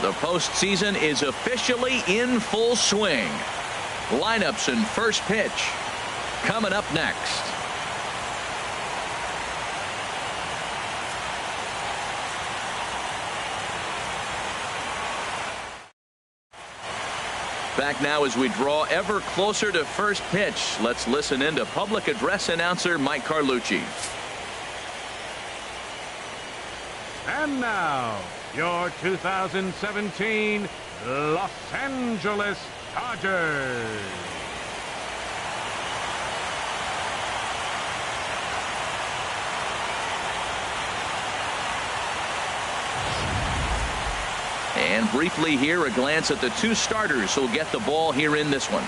The postseason is officially in full swing. Lineups and first pitch coming up next. Back now as we draw ever closer to first pitch. Let's listen in to public address announcer Mike Carlucci. And now, your 2017 Los Angeles Dodgers. And briefly here, a glance at the two starters who'll get the ball here in this one.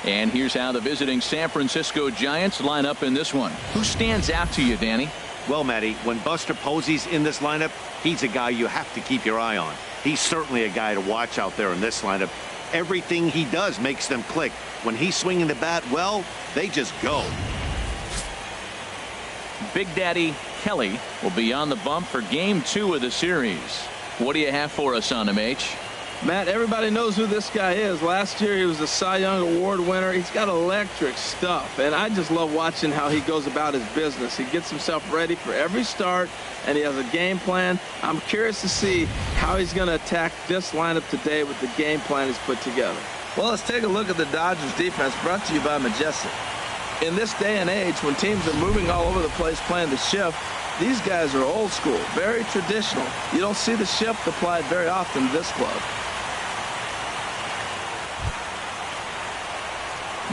And here's how the visiting San Francisco Giants line up in this one. Who stands out to you, Danny? Well, Matty, when Buster Posey's in this lineup, he's a guy you have to keep your eye on. He's certainly a guy to watch out there in this lineup. Everything he does makes them click. When he's swinging the bat, well, they just go. Big Daddy Kelly will be on the bump for game 2 of the series. What do you have for us on him, H? Matt, everybody knows who this guy is. Last year he was a Cy Young Award winner. He's got electric stuff, and I just love watching how he goes about his business. He gets himself ready for every start, and he has a game plan. I'm curious to see how he's going to attack this lineup today with the game plan he's put together. Well, let's take a look at the Dodgers defense, brought to you by Majestic. In this day and age, when teams are moving all over the place playing the shift, these guys are old school, very traditional. You don't see the shift applied very often to this club.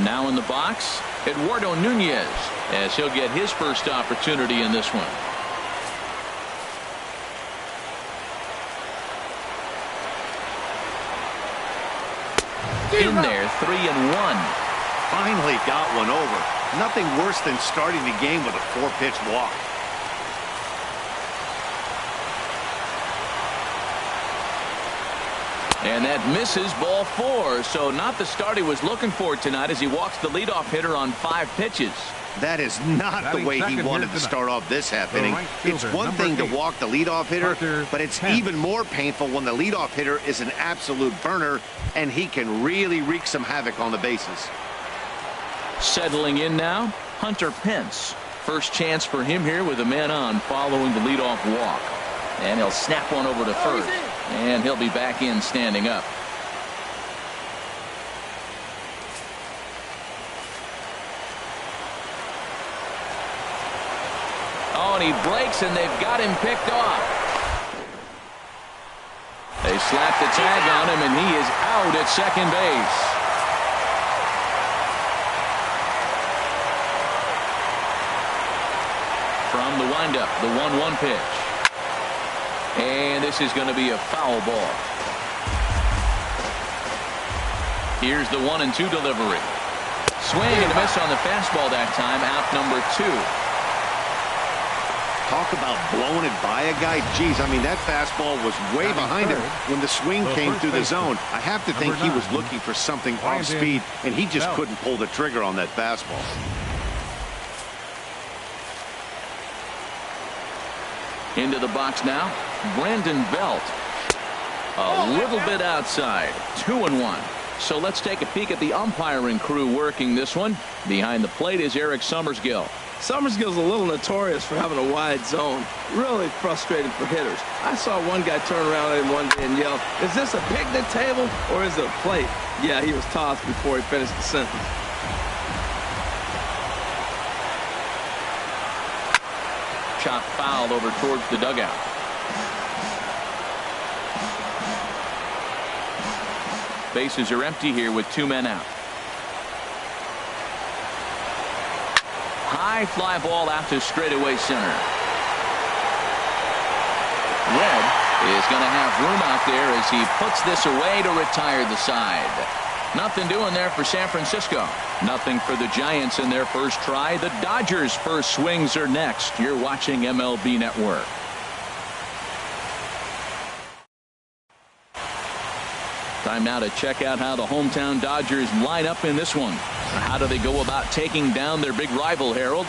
Now in the box, Eduardo Nunez, as he'll get his first opportunity in this one. In there, 3-1. Finally got one over. Nothing worse than starting the game with a 4-pitch walk. And that misses, ball 4. So not the start he was looking for tonight as he walks the leadoff hitter on 5 pitches. That is not the way he wanted to start off this half inning. It's one thing to walk the leadoff hitter, but it's even more painful when the leadoff hitter is an absolute burner and he can really wreak some havoc on the bases. Settling in now, Hunter Pence. First chance for him here with a man on following the leadoff walk. And he'll snap one over to first. And he'll be back in standing up. Oh, and he breaks, and they've got him picked off. They slap the tag on him, and he is out at second base. From the windup, the 1-1 pitch. And this is going to be a foul ball. Here's the 1-2 delivery. Swing and a miss on the fastball that time, out number 2. Talk about blowing it by a guy. Geez, I mean, that fastball was way behind him when the swing came through the zone. I have to think he was looking for something off speed, and he just couldn't pull the trigger on that fastball. Into the box now, Brandon Belt. A little bit outside, 2-1. So let's take a peek at the umpiring crew working this one. Behind the plate is Eric Summersgill. Summersgill's a little notorious for having a wide zone. Really frustrating for hitters. I saw one guy turn around at him one day and yell, "Is this a picnic table or is it a plate?" Yeah, he was tossed before he finished the sentence. Chop foul over towards the dugout. Bases are empty here with 2 men out. High fly ball out to straightaway center. Red is going to have room out there as he puts this away to retire the side. Nothing doing there for San Francisco. Nothing for the Giants in their first try. The Dodgers' first swings are next. You're watching MLB Network. Time now to check out how the hometown Dodgers line up in this one. How do they go about taking down their big rival, Harold?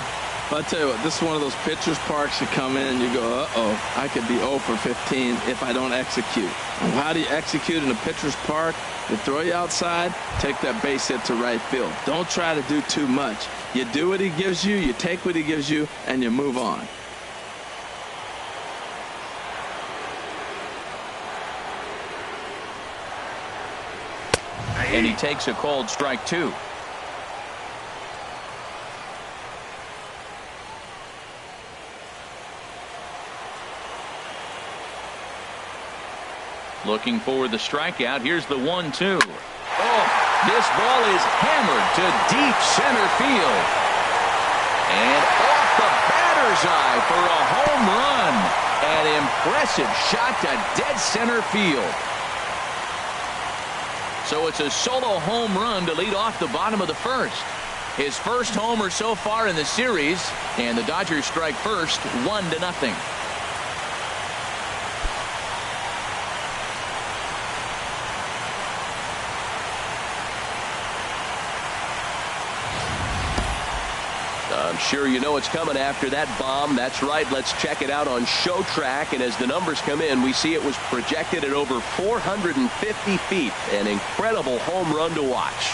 But I tell you what, this is one of those pitcher's parks you come in and you go, uh-oh, I could be 0 for 15 if I don't execute. And how do you execute in a pitcher's park? You throw you outside, take that base hit to right field. Don't try to do too much. You do what he gives you, you take what he gives you, and you move on. And he takes a called strike 2. Looking for the strikeout. Here's the 1-2. Oh, this ball is hammered to deep center field. And off the batter's eye for a home run. An impressive shot to dead center field. So it's a solo home run to lead off the bottom of the first. His first homer so far in the series, and the Dodgers strike first, 1-0. I'm sure you know what's coming after that bomb. That's right. Let's check it out on Show Track. And as the numbers come in, we see it was projected at over 450 feet. An incredible home run to watch.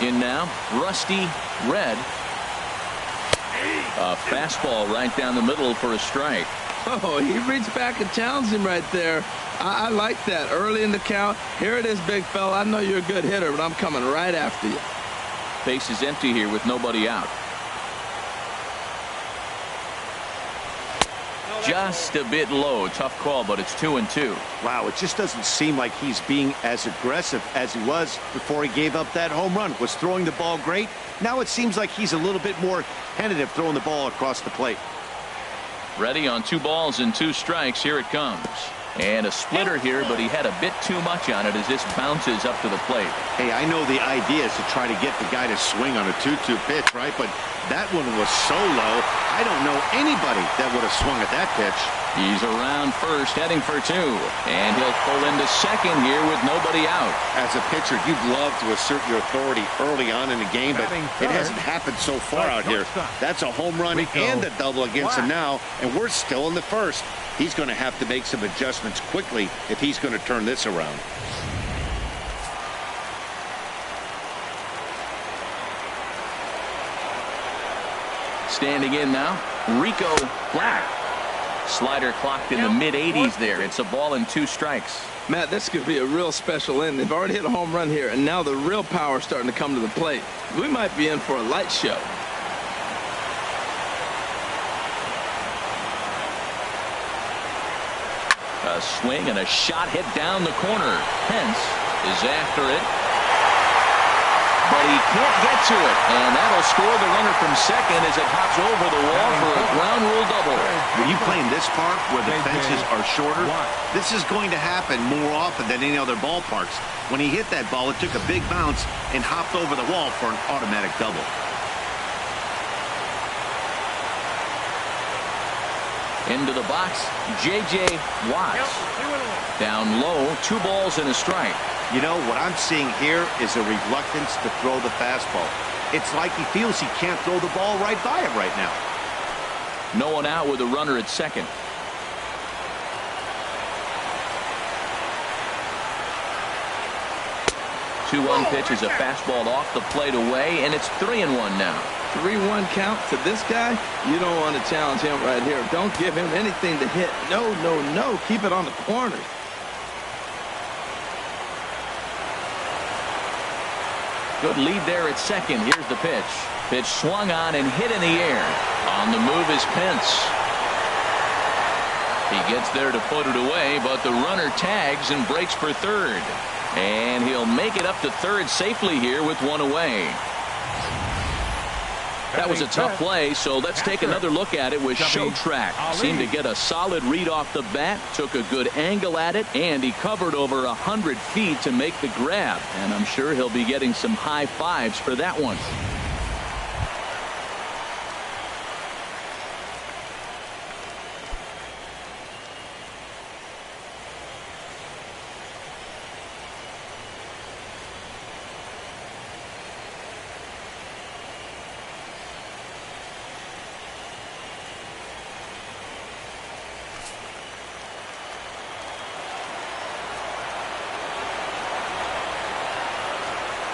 In now, Rusty Red. A fastball right down the middle for a strike. Oh, he reached back and challenged him right there. I like that. Early in the count. Here it is, big fella. I know you're a good hitter, but I'm coming right after you. Base is empty here with nobody out. Just a bit low. Tough call, but it's 2-2. Wow, it just doesn't seem like he's being as aggressive as he was before he gave up that home run. Was throwing the ball great. Now it seems like he's a little bit more tentative throwing the ball across the plate. Ready on 2 balls and 2 strikes. Here it comes. And a splitter here, but he had a bit too much on it as this bounces up to the plate. Hey, I know the idea is to try to get the guy to swing on a 2-2 pitch, right? But that one was so low, I don't know anybody that would have swung at that pitch. He's around first, heading for 2. And he'll pull into second here with nobody out. As a pitcher, you'd love to assert your authority early on in the game, but it hasn't happened so far out here. That's a home run and a double against him now, and we're still in the first. He's going to have to make some adjustments quickly if he's going to turn this around. Standing in now, Rico Black. Slider clocked in the mid-80s there. It's a ball and 2 strikes. Matt, this could be a real special inning. They've already hit a home run here, and now the real power is starting to come to the plate. We might be in for a light show. A swing and a shot hit down the corner. Pence is after it. But he can't get to it. And that'll score the runner from second as it hops over the wall for a ground rule double. When you play in this park where the fences are shorter, this is going to happen more often than any other ballparks. When he hit that ball, it took a big bounce and hopped over the wall for an automatic double. Into the box, J.J. Watts. Down low, 2 balls and a strike. You know, what I'm seeing here is a reluctance to throw the fastball. It's like he feels he can't throw the ball right by him right now. No one out with a runner at second. 2-1 pitch is a fastball off the plate away, and it's 3-1 now. 3-1 count to this guy. You don't want to challenge him right here. Don't give him anything to hit. No, no, no. Keep it on the corner. Good lead there at second. Here's the pitch. Pitch swung on and hit in the air. On the move is Pence. He gets there to put it away, but the runner tags and breaks for third. And he'll make it up to third safely here with 1 away. That was a tough play, so let's take another look at it with Show Track. Seemed to get a solid read off the bat, took a good angle at it, and he covered over 100 feet to make the grab. And I'm sure he'll be getting some high fives for that one.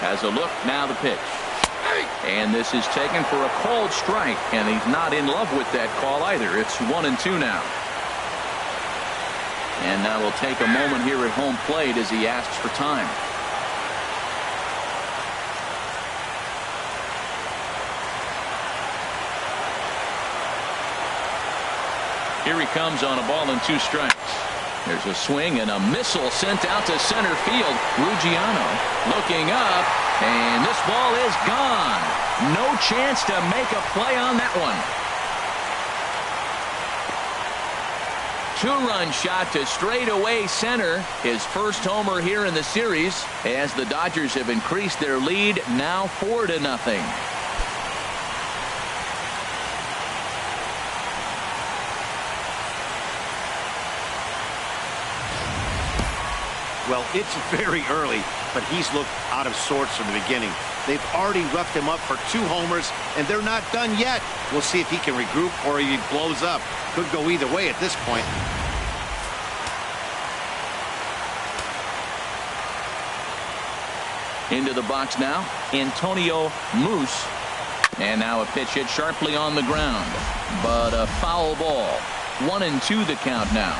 Has a look, now the pitch. And this is taken for a called strike, and he's not in love with that call either. It's 1-2 now. And now we'll take a moment here at home plate as he asks for time. Here he comes on a ball and 2 strikes. There's a swing and a missile sent out to center field. Ruggiano looking up, and this ball is gone. No chance to make a play on that one. 2-run shot to straightaway center. His first homer here in the series as the Dodgers have increased their lead now 4-0. Well, it's very early, but he's looked out of sorts from the beginning. They've already roughed him up for 2 homers, and they're not done yet. We'll see if he can regroup or he blows up. Could go either way at this point. Into the box now, Antonio Moose. And now a pitch hit sharply on the ground, but a foul ball. 1-2 the count now.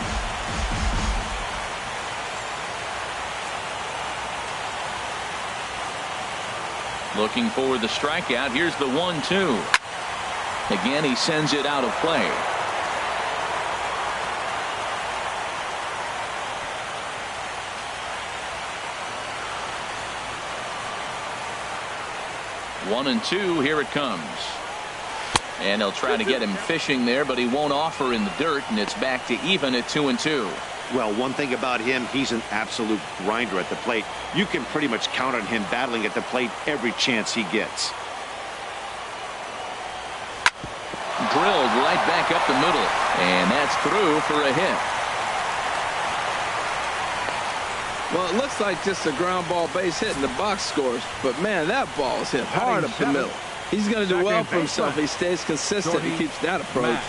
Looking for the strikeout. Here's the 1-2. Again, he sends it out of play. One and 2. Here it comes. And they'll try to get him fishing there, but he won't offer in the dirt, and it's back to even at 2-2. Well, one thing about him, he's an absolute grinder at the plate. You can pretty much count on him battling at the plate every chance he gets. Drilled right back up the middle, and that's through for a hit. Well, it looks like just a ground ball base hit in the box scores, but man, that ball is hit hard up the middle. He's going to do well for himself. He stays consistent and keeps that approach.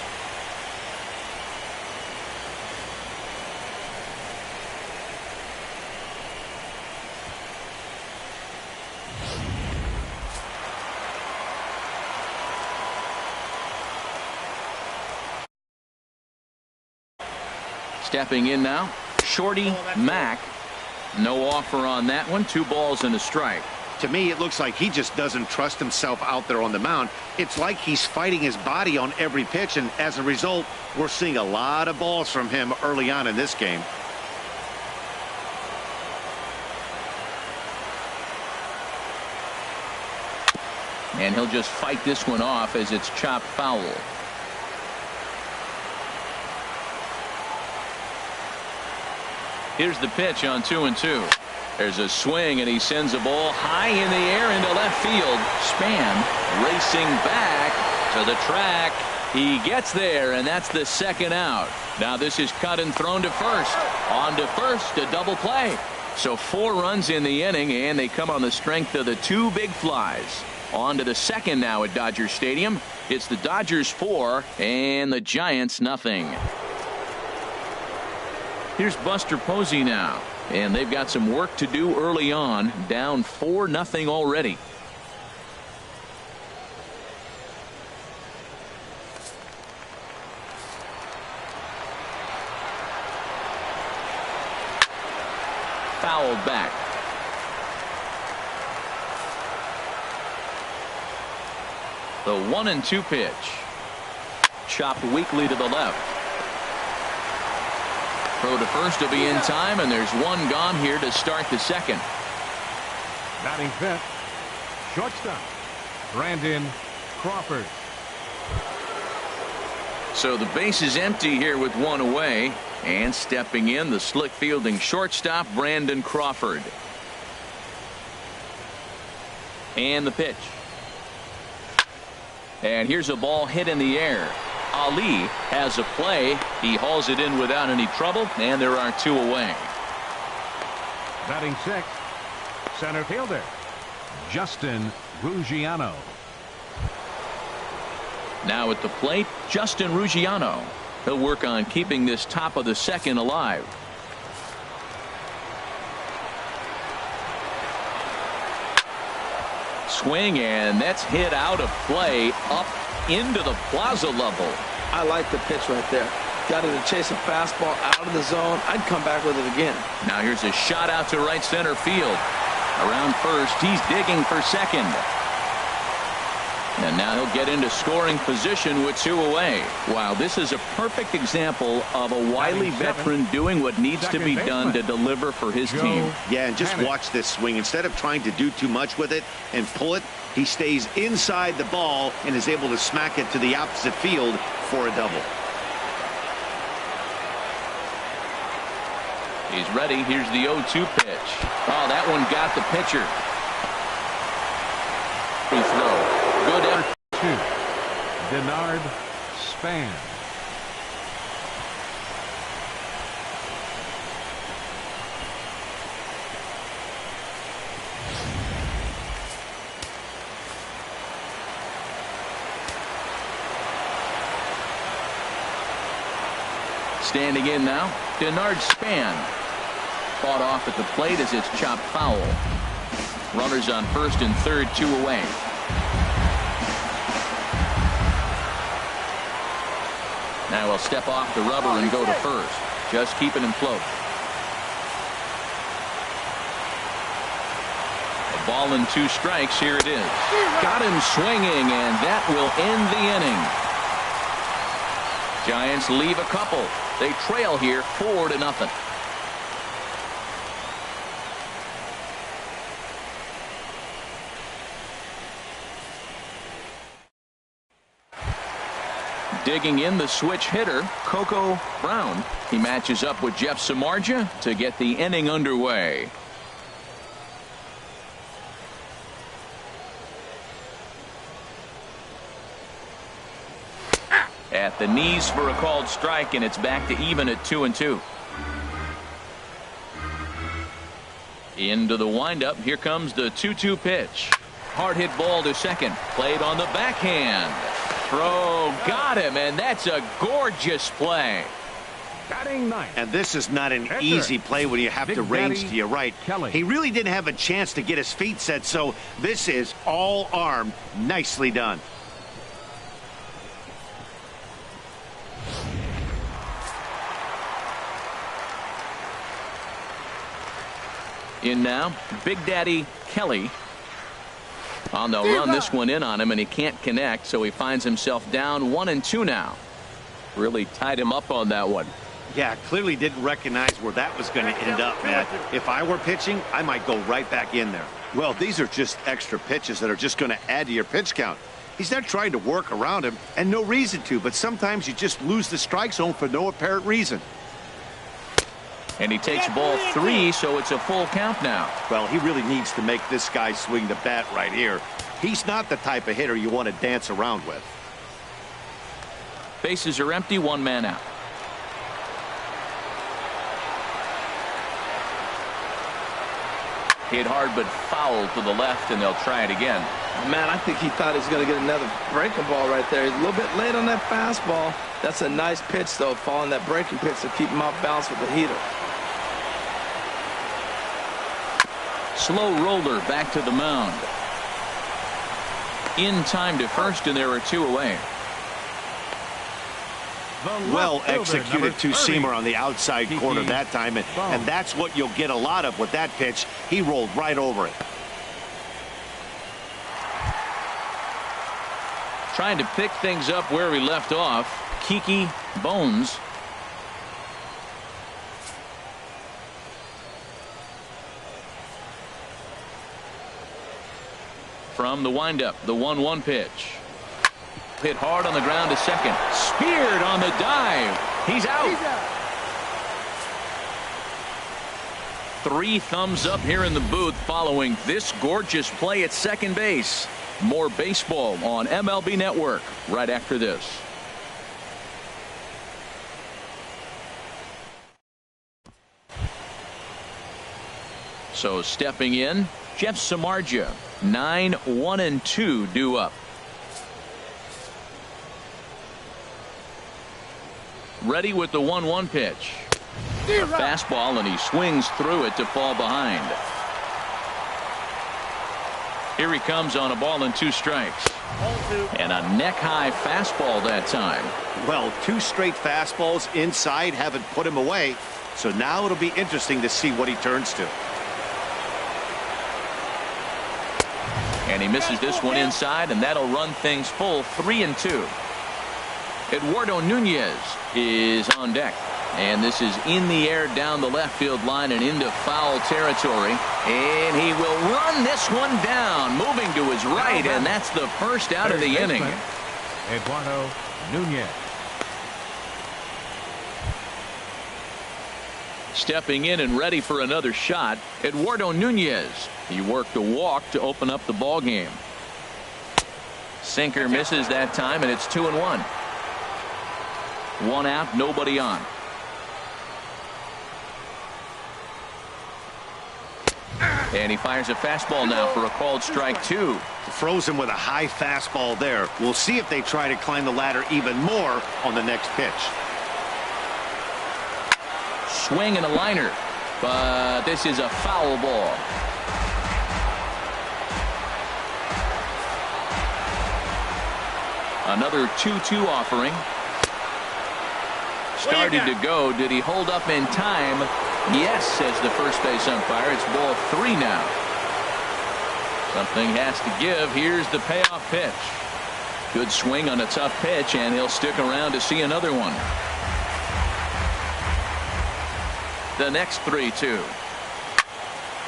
Stepping in now, Shorty Mack. No offer on that one. 2 balls and a strike. To me, it looks like he just doesn't trust himself out there on the mound. It's like he's fighting his body on every pitch, and as a result, we're seeing a lot of balls from him early on in this game. And he'll just fight this one off as it's chopped foul. Here's the pitch on 2-2. There's a swing, and he sends a ball high in the air into left field. Span racing back to the track. He gets there, and that's the second out. Now this is cut and thrown to first. On to first, a double play. So 4 runs in the inning, and they come on the strength of the 2 big flies. On to the second now at Dodger Stadium. It's the Dodgers 4 and the Giants nothing. Here's Buster Posey now, and they've got some work to do early on, down 4-0 already. Fouled back. The 1-2 pitch. Chopped weakly to the left. Throw to first will be in time, and there's 1 gone here to start the second. Batting fifth, shortstop, Brandon Crawford. So the base is empty here with 1 away, and stepping in, the slick fielding shortstop, Brandon Crawford. And the pitch. And here's a ball hit in the air. Ali has a play. He hauls it in without any trouble, and there are 2 away. Batting sixth, center fielder, Justin Ruggiano. Now at the plate, Justin Ruggiano. He'll work on keeping this top of the second alive. swing, and that's hit out of play up into the plaza level. I like the pitch right there. Got it to chase a fastball out of the zone. I'd come back with it again. Now here's a shot out to right center field. Around first, he's digging for second. And now he'll get into scoring position with 2 away. Wow, this is a perfect example of a wily veteran doing what needs to be done to deliver for his team. Yeah, and just watch this swing. Instead of trying to do too much with it and pull it, he stays inside the ball and is able to smack it to the opposite field for a double. He's ready. Here's the 0-2 pitch. Oh, that one got the pitcher. Free throw. Good effort. 2. Denard Span. Standing in now, Denard Span. Fought off at the plate as it's chopped foul. Runners on first and third, 2 away. Now he'll step off the rubber and go to first. Just keeping him float. A ball and 2 strikes. Here it is. Got him swinging, and that will end the inning. Giants leave a couple. They trail here 4-0. Digging in the switch hitter, Coco Brown. He matches up with Jeff Samardzija to get the inning underway. At the knees for a called strike, and it's back to even at 2-2. Into the windup. Here comes the 2-2 pitch. Hard hit ball to second. Played on the backhand. Throw got him, and that's a gorgeous play. Batting 9th. And this is not an easy play when you have to range to your right. He really didn't have a chance to get his feet set, so this is all arm. Nicely done. In now, Big Daddy Kelly. On the run this one in on him, and he can't connect, so he finds himself down 1-2 now. Really tied him up on that one. Yeah, clearly didn't recognize where that was going to end up, Matt. If I were pitching, I might go right back in there. Well, these are just extra pitches that are just going to add to your pitch count. He's not trying to work around him, and no reason to, but sometimes you just lose the strike zone for no apparent reason. And he takes ball 3, so it's a full count now. Well, he really needs to make this guy swing the bat right here. He's not the type of hitter you want to dance around with. Bases are empty, 1 man out. Hit hard but foul to the left, and they'll try it again. Man, I think he thought he was going to get another breaking ball right there. He's a little bit late on that fastball. That's a nice pitch, though, following that breaking pitch to keep him off balance with the heater. Slow roller back to the mound. In time to first, and there are 2 away. Well executed two-seamer on the outside corner that time, and that's what you'll get a lot of with that pitch. He rolled right over it. Trying to pick things up where we left off, Kiki Bones. From the windup, the 1-1 pitch. Hit hard on the ground to second. Speared on the dive. He's out. 3 thumbs up here in the booth following this gorgeous play at second base. More baseball on MLB Network right after this. So stepping in, Jeff Samardzija. 9-1-2 due up. Ready with the 1-1 pitch. Fastball, and he swings through it to fall behind. Here he comes on a ball and 2 strikes. And a neck-high fastball that time. Well, 2 straight fastballs inside haven't put him away. So now it'll be interesting to see what he turns to. And he misses this one inside, and that'll run things full 3-2. Eduardo Nunez is on deck. And this is in the air down the left field line and into foul territory. And he will run this one down, moving to his right, and that's the first out of the inning. Eduardo Nunez. Stepping in and ready for another shot, Eduardo Nunez. He worked a walk to open up the ball game. Sinker misses that time, and it's 2-1. 1 out, nobody on. And he fires a fastball now for a called strike 2. Throws him with a high fastball there. We'll see if they try to climb the ladder even more on the next pitch. Swing and a liner, but this is a foul ball. Another 2-2 offering. Started to go. Did he hold up in time? Yes, says the first base umpire. It's ball 3 now. Something has to give. Here's the payoff pitch. Good swing on a tough pitch, and he'll stick around to see another one. The next 3-2.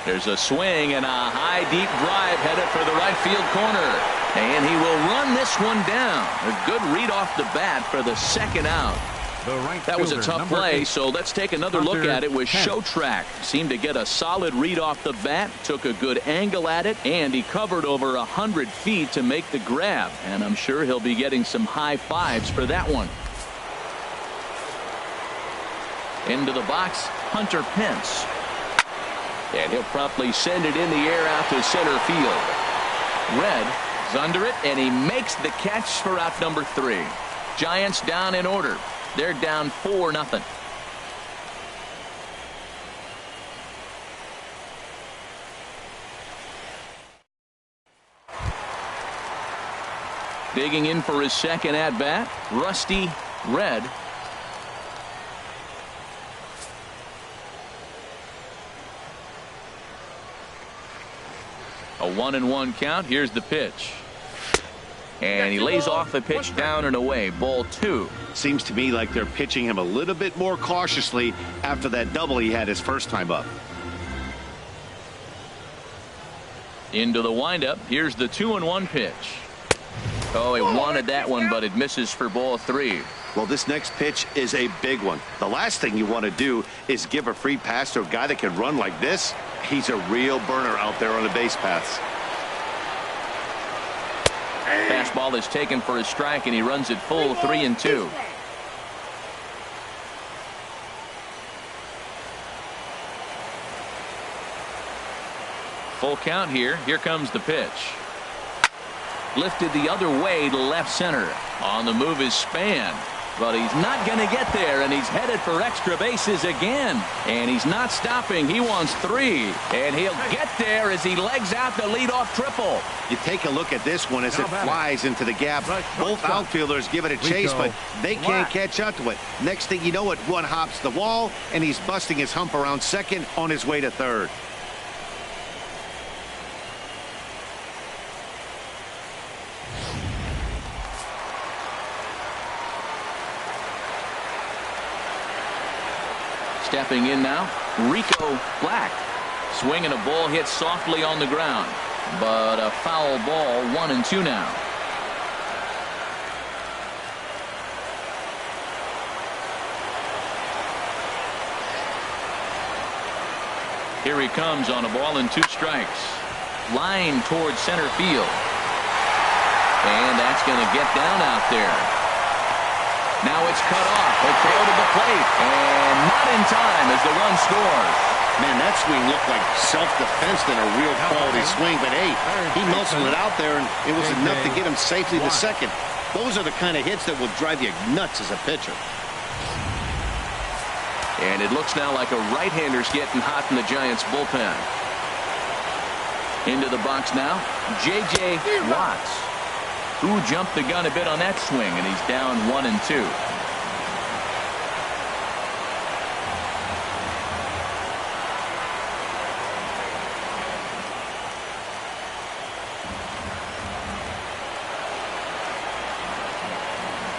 There's a swing and a high deep drive headed for the right field corner. And he will run this one down. A good read off the bat for the second out. That was a tough play, so let's take another look at it with Showtrack. Seemed to get a solid read off the bat, took a good angle at it, and he covered over 100 feet to make the grab. And I'm sure he'll be getting some high fives for that one. Into the box, Hunter Pence. And he'll promptly send it in the air out to center field. Red is under it, and he makes the catch for out number 3. Giants down in order. They're down 4-0. Digging in for his second at-bat, Rusty Red. A 1-1 count. Here's the pitch. And he lays off the pitch down and away. Ball 2. Seems to me like they're pitching him a little bit more cautiously after that double he had his first time up. Into the windup. Here's the 2-1 pitch. Oh, he wanted that one, but it misses for ball 3. Well, this next pitch is a big one. The last thing you want to do is give a free pass to a guy that can run like this. He's a real burner out there on the base paths. Fastball is taken for a strike, and he runs it full 3-2. Full count here. Here comes the pitch. Lifted the other way to left center. On the move is Span. But he's not going to get there, and he's headed for extra bases again. And he's not stopping. He wants 3. And he'll get there as he legs out the leadoff triple. You take a look at this one as it flies into the gap. Both outfielders give it a chase, but they can't catch up to it. Next thing you know it, one hops the wall, and he's busting his hump around second on his way to third. Stepping in now, Rico Black. Swing and a ball hit softly on the ground. But a foul ball, 1-2 now. Here he comes on a ball and 2 strikes. Line towards center field. And that's going to get down out there. Now it's cut off. A throw to the plate. And not in time as the run scores. Man, that swing looked like self-defense than a real quality swing. But, hey, he muscled it out there, and it was enough to get him safely to second. Those are the kind of hits that will drive you nuts as a pitcher. And it looks now like a right-hander's getting hot in the Giants' bullpen. Into the box now, J.J. Watts, who jumped the gun a bit on that swing, and he's down 1-2.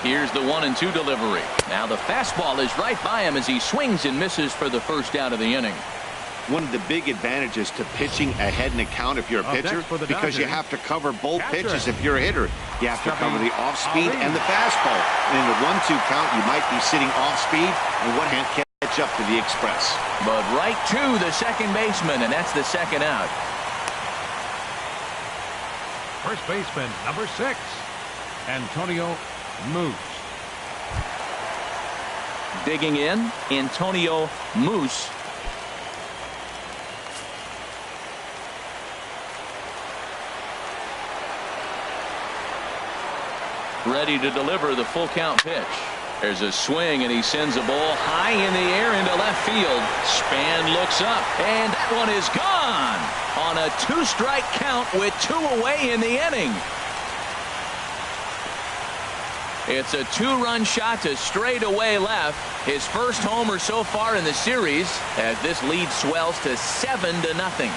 Here's the 1-2 delivery. Now the fastball is right by him as he swings and misses for the first out of the inning. One of the big advantages to pitching ahead in the count if you're a pitcher, because you have to cover both pitches if you're a hitter. You have to cover the off-speed and the fastball. And in the 1-2 count, you might be sitting off-speed and one hand catch up to the express. But right to the second baseman, and that's the second out. First baseman, number 6, Antonio Moose. Digging in, Antonio Moose. Ready to deliver the full count pitch. There's a swing, and he sends a ball high in the air into left field. Span looks up, and that one is gone on a 2-strike count with 2 away in the inning. It's a 2-run shot to straightaway left. His first homer so far in the series as this lead swells to 7-0.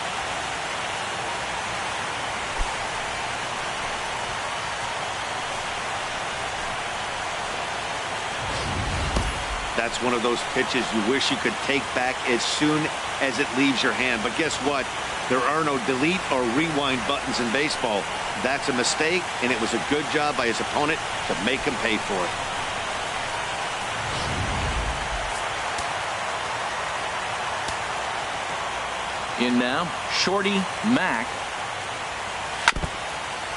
That's one of those pitches you wish you could take back as soon as it leaves your hand. But guess what? There are no delete or rewind buttons in baseball. That's a mistake, and it was a good job by his opponent to make him pay for it. In now, Shorty Mack.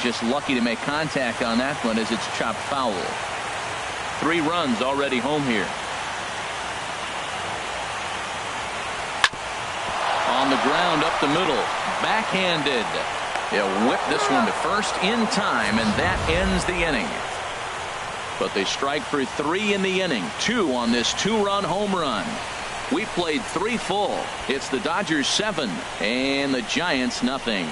Just lucky to make contact on that one as it's chopped foul. 3 runs already home here. On the ground up the middle, backhanded. He'll whip this one to first in time, and that ends the inning. But they strike for 3 in the inning, 2 on this 2-run home run. We played 3 full. It's the Dodgers 7 and the Giants nothing.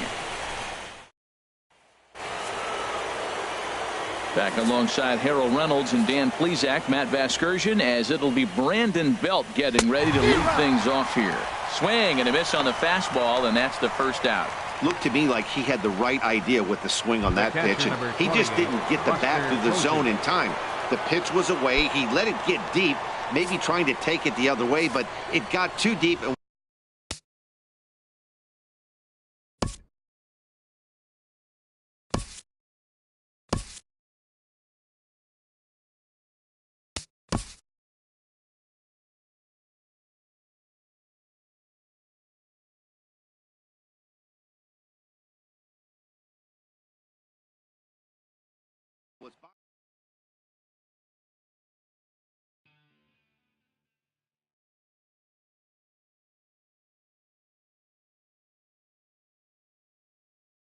Back alongside Harold Reynolds and Dan Plesac, Matt Vasgersian, as it'll be Brandon Belt getting ready to lead things off here. Swing and a miss on the fastball, and that's the first out. Looked to me like he had the right idea with the swing on that pitch, and he just didn't get the bat through the zone in time. The pitch was away. He let it get deep, maybe trying to take it the other way, but it got too deep.